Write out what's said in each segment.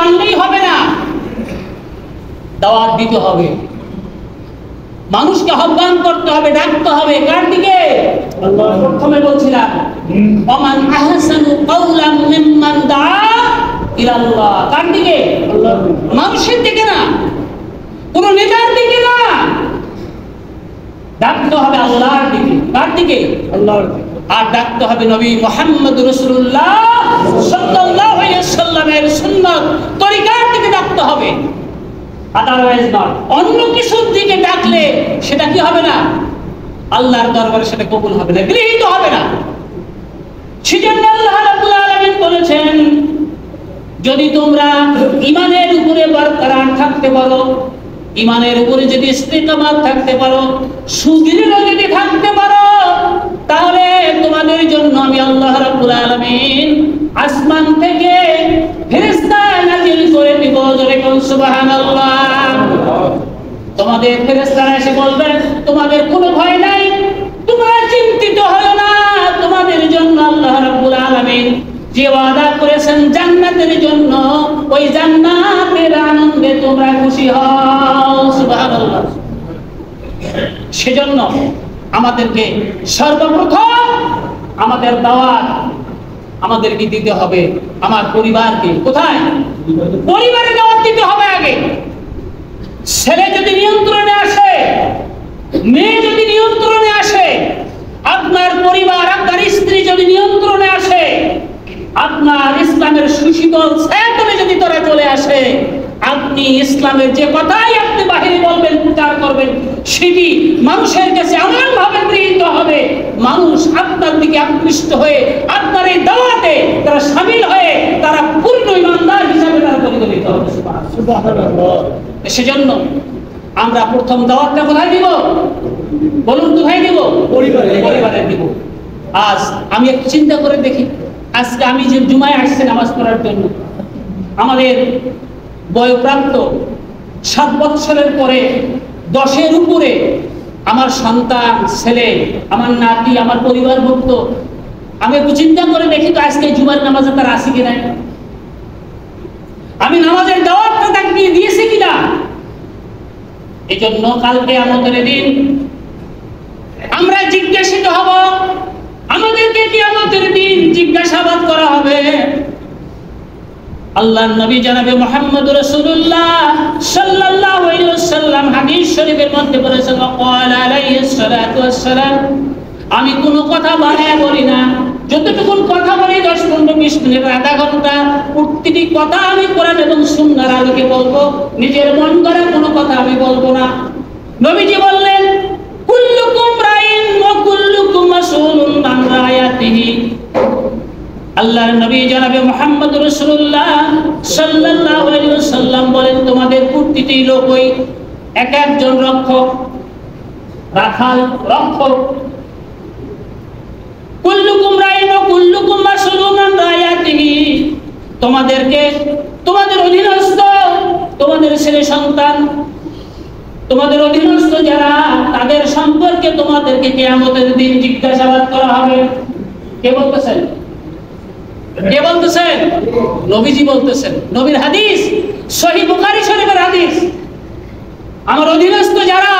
আনলেই হবে না, দাওয়াত দিতে হবে, মানুষকে আহ্বান করতে হবে, ডাকতে হবে। কার দিকে? আল্লাহ। প্রথমে বলছিলাম ওমান আহসানু কাওলাম মিম্মান দাআ ইলাল্লাহ। কার দিকে? আল্লাহ। মানুষের দিকে না, কোন নেতার দিকে না, ডাকতে হবে আল্লাহর দিকে। কার দিকে? আল্লাহর দিকে। আর ডাকতে হবে নবী মুহাম্মদ রাসূলুল্লাহ সাল্লাল্লাহু আলাইহি ওয়াসাল্লামের সুন্নাত তরিকার দিকে ডাকতে হবে। Otherwise not. অন্য কিছুর দিকে ডাকলে সেটা কি হবে না? আল্লাহর দরবারে সেটা কবুল হবে না, গৃহীত হবে না। সেজন্য আল্লাহ রাব্বুল আলামিন বলেছেন, যদি তোমরা ঈমানের উপরে বরকরার থাকতে পারো, ঈমানের উপরে যদি ইস্তিকামাত থাকতে পারো, সুদৃঢ় যদি থাকতে পারো, তাহলে তোমাদের জন্য আমি আল্লাহ রাব্বুল আলামিন আসমান থেকে ফেরেশতা নাযিল করে দিব। জোরে বলুন সুবহানাল্লাহ। তোমাদের ফেরেশতারা এসে বলবেন, তোমাদের কোনো ভয় নাই, তোমরা চিন্তিত হও না, তোমাদের জন্য আল্লাহ রাব্বুল আলামিন যে ওয়াদা করেছেন জান্নাতের জন্য, ওই জান্নাতের আনন্দে তোমরা খুশি হও। সুবহানাল্লাহ। সেজন্য আমাদেরকে সর্বপ্রথম আমাদের দাওয়াত আমাদেরকে দিতে হবে আমার পরিবারকে। কোথায়? পরিবারে দাওয়াত দিতে হবে আগে। ছেলে যদি নিয়ন্ত্রণে আসে, মেয়ে যদি নিয়ন্ত্রণে আসে, আপনার পরিবার, আপনার স্ত্রী যদি নিয়ন্ত্রণে আসে, আপনার ইসলামের সুশীতল ছায়াতলে যদি তারা চলে আসে, আপনি ইসলামের যে কথাই আপনি বাহিরে বলবেন, প্রচার করবেন, সেটি মানুষের কাছে এমন ভাবে গৃহীত হবে, মানুষ আপনার দিকে আকৃষ্ট হয়ে আপনার এই দাওয়াতে তারা শামিল হয়ে তারা পূর্ণ ঈমানদার হিসাবে তারা পরিগণিত হবে। সুবহানাল্লাহ। সেজন্য আমরা প্রথম দাওয়াতটা কোথায় দিব? বলুন, কোথায় দিব? পরিবারে দিব। আজ আমি একটু চিন্তা করে দেখি, আজকে আমি যে জুমায় আসছি নামাজ পড়ার জন্য, আমাদের বয়প্রাপ্ত 7 বছরের পরে 10-এর উপরে আমার সন্তান, ছেলে, আমার নাতি, আমার পরিবারভুক্ত, আমি একটু চিন্তা করে দেখি তো আজকে জুমার নামাজে তারা আসি কিনা, আমি নামাজের দাওয়াতটা তাকে দিয়েছি কিনা। এই জন্য কালকে আমাদের দিন আমরা জিজ্ঞাসিত হব, আমাদেরকে কিয়ামতের দিন জিজ্ঞাসাবাদ করা হবে। আল্লাহর নবী জনাবে মুহাম্মদ রাসূলুল্লাহ সাল্লাল্লাহু আলাইহি ওয়াসাল্লাম হাদিস শরীফের মধ্যে বলেছেন, ক্বালা আলাইহিস সালাতু ওয়াস সালাম, আমি কোনো কথা বাড়ায় বলি না, যতটুকু কথা বলি 10, 15, 20 মিনিট, আধা ঘন্টা, প্রতিটি কথা আমি কোরআন এবং সুন্নাহর আলোকে বলবো, নিজের মন গড়া কোনো কথা আমি বলবো না। নবীজি বললেন, কুল্লুকুম রাইন ওয়া কুল্লুকুম মাসউলুন আন রায়াতিহি। আল্লাহর নবী জনাবে মুহাম্মদ রাসূলুল্লাহ সাল্লাল্লাহু আলাইহি ওয়াসাল্লাম বলেন, তোমাদের প্রতিটি লোকই এক একজন রক্ষক, রাখাল, রক্ষক। কুল্লুকুম রাইন ওয়া কুল্লুকুম মাসউলুন আন রায়াতিহি। তোমাদেরকে, তোমাদের অধীনস্থ, তোমাদের ছেলে সন্তান, তোমাদের অধীনস্থ যারা, তাদের সম্পর্কে তোমাদেরকে কিয়ামতের দিন জিজ্ঞাসাবাদ করা হবে। কে বলতেছেন? কে বলতেছেন? নবীজি বলতেছেন। নবীর হাদিস, সহিহ বুখারী শরীফের হাদিস। আমার অধীনস্থ যারা,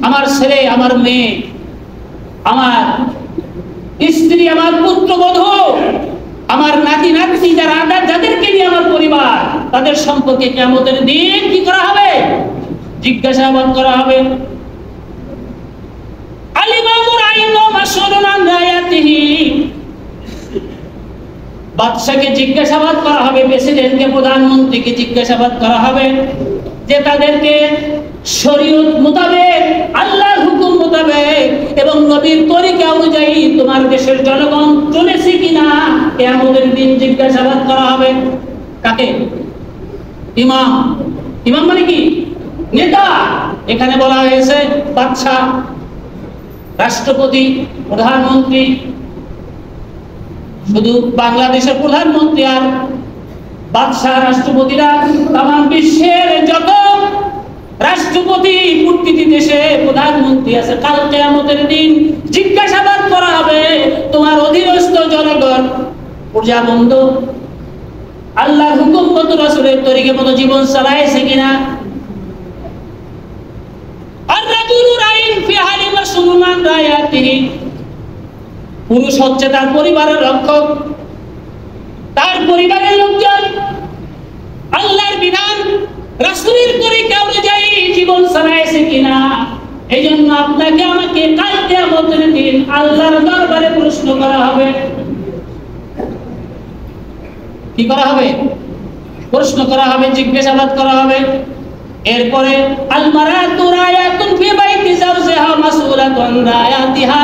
আমার ছেলে, আমার মেয়ে, আমার স্ত্রী, আমার পুত্রবধূ, আমার নাতি নাতনি যারা, যাদেরকে নিয়ে আমার পরিবার, তাদের সম্পর্কে কিয়ামতের দিন কি করা হবে? জিজ্ঞাসাবাদ করা হবে। আলিমামু রাইন ওয়া মাসউলুন আন রায়াতিহি। বাদশাকে জিজ্ঞাসাবাদ করা হবে, প্রেসিডেন্টকে, প্রধানমন্ত্রীকে জিজ্ঞাসাবাদ করা হবে যে তাদেরকে শরীয়ত মোতাবেক, আল্লাহর হুকুম মোতাবেক এবং নবীর তরিকা অনুযায়ী তোমার দেশের জনগণ চলেছে কিনা, কিয়ামতের দিন জিজ্ঞাসাবাদ করা হবে। কাকে? ইমাম। ইমাম মানে কি? নেতা। এখানে বলা হয়েছে বাদশা, রাষ্ট্রপতি, প্রধানমন্ত্রী। শুধু বাংলাদেশের প্রধানমন্ত্রী আর বাদশা, রাষ্ট্রপতিরা, তাম বিশ্বের যত রাষ্ট্রপতি, প্রতিটি দেশে প্রধানমন্ত্রী আছে, কাল কিয়ামতের দিন জিজ্ঞাসাবাদ করা হবে তোমার অধীনস্থ জনগণ, প্রজাবন্ধু, আল্লাহর হুকুম মতো রাসূলের তরিকা মতো জীবন চালাইছে কিনা। আর রাজুলু রাইন ফি হালি মাসলুমান রায়াতিহি, পুরুষ হচ্ছে তার পরিবারের রক্ষক, তার পরিবারের লোকজন আল্লাহর বিধান রাসূলের তরিকা অনুযায়ী জীবন চালাইছে কিনা। এই জন্য আপনাকে আমাকে কাল কিয়ামতের দিন আল্লাহর দরবারে প্রশ্ন করা হবে। কি করা হবে? প্রশ্ন করা হবে, জিজ্ঞাসাবাদ করা হবে। এরপরে আল মারাতু রায়াতুন ফি বাইতি যাওজিহা মাসউলাতুন রায়াতিহা,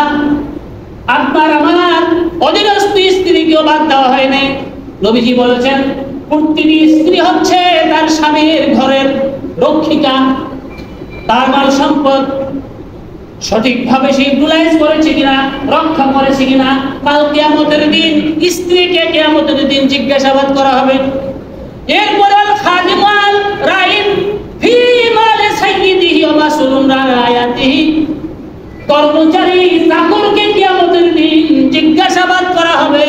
আপনার আমার অধীনস্থ স্ত্রীকেও বাদ দেওয়া হয় নাই। নবীজি বলেছেন প্রতিটি স্ত্রী হচ্ছে তার স্বামীর ঘরের রক্ষিকা, তার মাল সম্পদ সঠিকভাবে সে ইউটিলাইজ করেছে কিনা, রক্ষা করেছে কিনা। কাল কিয়ামতের দিন স্ত্রীকে কিয়ামতের দিন জিজ্ঞাসাবাদ করা হবে। এরপর আল খাদিমাল রাইন ফি মাল সাইয়্যিদিহি ওয়া মাসউলুন রায়াতিহি, কর্মচারী চাকরকে কিয়ামতের দিন জিজ্ঞাসাবাদ করা হবে,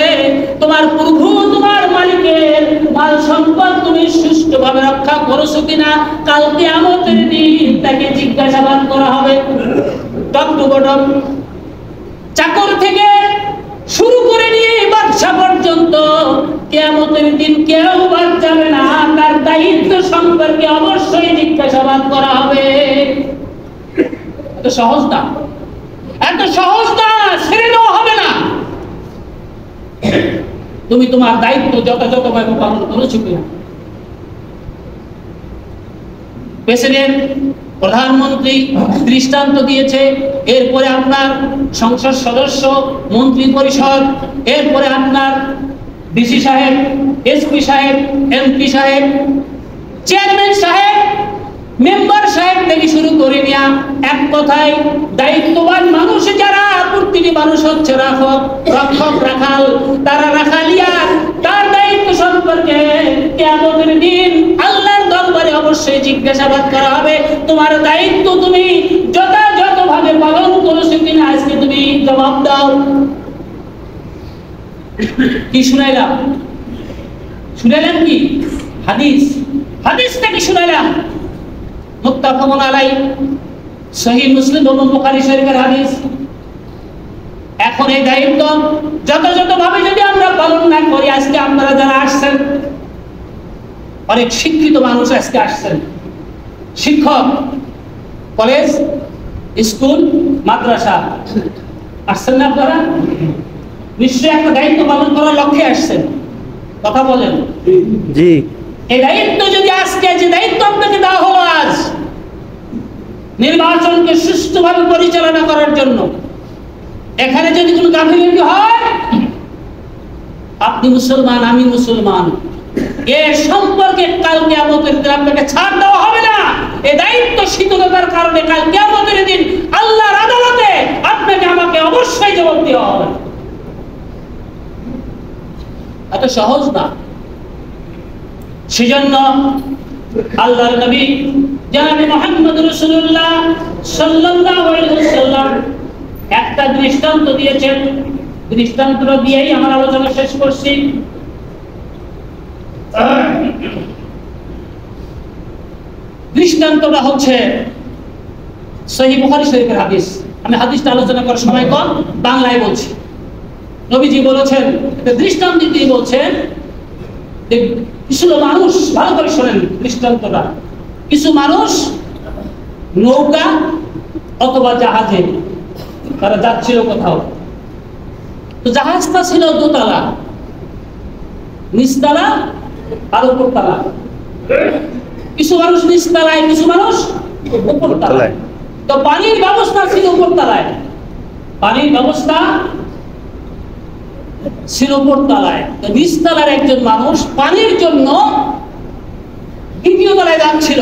তোমার প্রভু তোমার মালিকের মাল সম্পদ তুমি সুষ্ঠুভাবে রক্ষা করেছো কিনা। কাল কিয়ামতের দিন তাকে জিজ্ঞাসাবাদ করা হবে। টপ টু বটম, চাকর থেকে শুরু করে নিয়ে বাদশা পর্যন্ত কিয়ামতের দিন কেউ বাদ যাবে না, তার দায়িত্ব সম্পর্কে অবশ্যই জিজ্ঞাসাবাদ করা হবে। এত সহজ না, এত সহজ না, ছেড়ে দেওয়া হবে না। তুমি তোমার দায়িত্ব যথাযথভাবে পালন করেছো কিনা। প্রেসিডেন্ট, প্রধানমন্ত্রী দৃষ্টান্ত দিয়েছে, এরপরে আপনার সংসদ সদস্য, মন্ত্রী পরিষদ, এরপরে আপনার ডিসি সাহেব, এসপি সাহেব, এমপি সাহেব, চেয়ারম্যান সাহেব, মেম্বার সাহেব থেকে শুরু করে নিয়া এক কথায় দায়িত্ববান মানুষ যারা, প্রতিটি মানুষ হচ্ছে রক্ষক রাখাল, তারা রাখালিয়া, তার দায়িত্ব সম্পর্কে কিয়ামতের দিন আল্লাহর দরবারে অবশ্যই জিজ্ঞাসাবাদ করা হবে। তোমার দায়িত্ব তুমি যথাযথভাবে পালন করেছো কিনা, আজকে তুমি জবাব দাও। কি শুনাইলাম? শুনাইলাম কি? হাদিস, হাদিস থেকে শুনাইলাম। মুত্তাফাকুন আলাইহি, সহিহ মুসলিম এবং বুখারী শরীফের হাদিস। এখন এই দায়িত্ব যথাযথভাবে যদি আমরা পালন না করি, আজকে আপনারা যারা আসছেন, অনেক শিক্ষিত মানুষ আজকে আসছেন, শিক্ষক, কলেজ, স্কুল, মাদ্রাসা আসছেন না আপনারা? নিশ্চয়ই একটা দায়িত্ব পালন করার লক্ষ্যে আসছেন। কথা বলেন জি। এই দায়িত্ব যদি আজকে, যে দায়িত্ব আপনাকে দেওয়া হলো আজ নির্বাচনকে সুষ্ঠুভাবে পরিচালনা করার জন্য, এখানে যদি কোনো গাফিলতি হয়, আপনি মুসলমান, আমি মুসলমান, এ সম্পর্কে কাল কিয়ামতের দিন আপনাকে ছাড় দেওয়া হবে না। এই দায়িত্ব শীতলতার কারণে কাল কিয়ামতের দিন আল্লাহর আদালতে আপনাকে আমাকে অবশ্যই জবাব দেওয়া হবে। এত সহজ না। সেজন্য আল্লাহর নবী জনাবে মুহাম্মদ রাসূলুল্লাহ সাল্লাল্লাহু আলাইহি ওয়াসাল্লাম একটা দৃষ্টান্ত দিয়েছেন। দৃষ্টান্ত দিয়েই আমার আলোচনা শেষ করছি। দৃষ্টান্তটা হচ্ছে সহিহ বুখারী শরীফের হাদিস। আমি হাদিসটা আলোচনা করার সময় কম, বাংলায় বলছি। নবীজি বলেছেন, দৃষ্টান্ত দিয়ে বলছেন, কিছু মানুষ, ভালো করে শোনেন দৃষ্টান্তটা, কিছু মানুষ নৌকা অথবা জাহাজে তারা যাচ্ছিল কোথাও। তো জাহাজটা ছিল দোতলা, নিচতলা আর উপরতলা। কিছু মানুষ নিচতলায়, কিছু মানুষ উপরতলায়। তো পানির ব্যবস্থা ছিল উপরতলায়, পানির ব্যবস্থা ছিল উপরতলায়। তো নিচতলার একজন মানুষ পানির জন্য দ্বিতীয় তলায় যাচ্ছিল।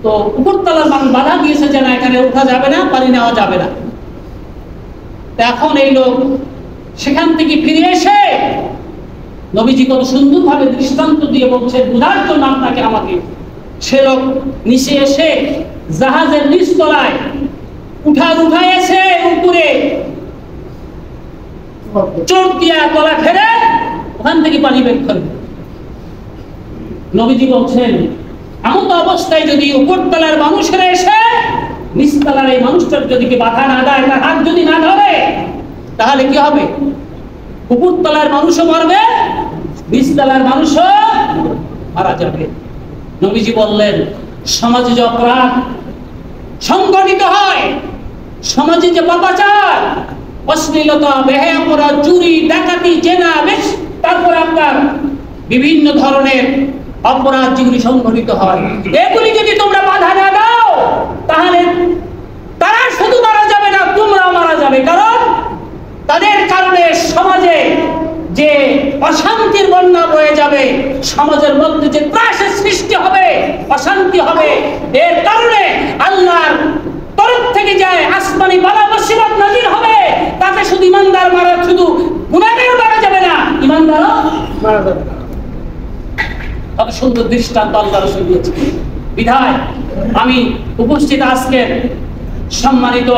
তো উপরতলার মানুষ বাধা দিয়েছে যে না, এখানে ওঠা যাবে না, পানি নেওয়া যাবে না। এখন এই লোক সেখান থেকে ফিরে এসে নবীজি কত সুন্দরভাবে দৃষ্টান্ত দিয়ে বলছে বোঝার জন্য আপনাকে আমাকে, সে লোক নিচে এসে জাহাজের নিচতলায় উঠাইছে উপরে চোখ দিয়া তলা ফেলে ওখান থেকে পানি বের করবে। নবীজি বলছেন এমন অবস্থায় যদি উপরতলার মানুষেরা এসে নিচতলার এই মানুষটার যদি বাধা না দেয়, তার হাত যদি না ধরে, তাহলে কি হবে? উপরতলার মানুষও মরবে, নিচতলার মানুষও মারা যাবে। নবীজি বললেন সমাজে যে অপরাধ সংগঠিত হয়, সমাজে যে পাপাচার, অশ্লীলতা, বেহায়াপনা, চুরি, ডাকাতি, জেনা, বেশ, তারপরে আপনার বিভিন্ন ধরনের অপরাধ যেগুলি সংঘটিত হয়, এগুলি যদি তোমরা বাধা না দাও, তাহলে তারা শুধু মারা যাবে না, তোমরাও মারা যাবে। কারণ তাদের কারণে সমাজে যে অশান্তির বন্যা বয়ে যাবে, সমাজের মধ্যে যে ত্রাসের সৃষ্টি হবে, অশান্তি হবে, এর কারণে আল্লাহর তরফ থেকে যায় আসমানি বালা মুসিবত নাজিল হবে। তাতে শুধু ইমানদার মারা, শুধু গুনাহগার মারা যাবে না, ইমানদারও মারা যাবে। কত সুন্দর দৃষ্টান্ত আল্লাহ রাসূল দিয়েছেন। বিধায় আমি উপস্থিত আজকের সম্মানিত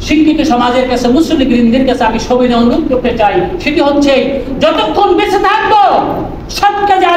শিক্ষিত সমাজের কাছে, মুসলিমদের কাছে আমি সবিনয় অনুরোধ করতে চাই, সেটি হচ্ছে যতক্ষণ বেঁচে থাকবো সৎ কাজে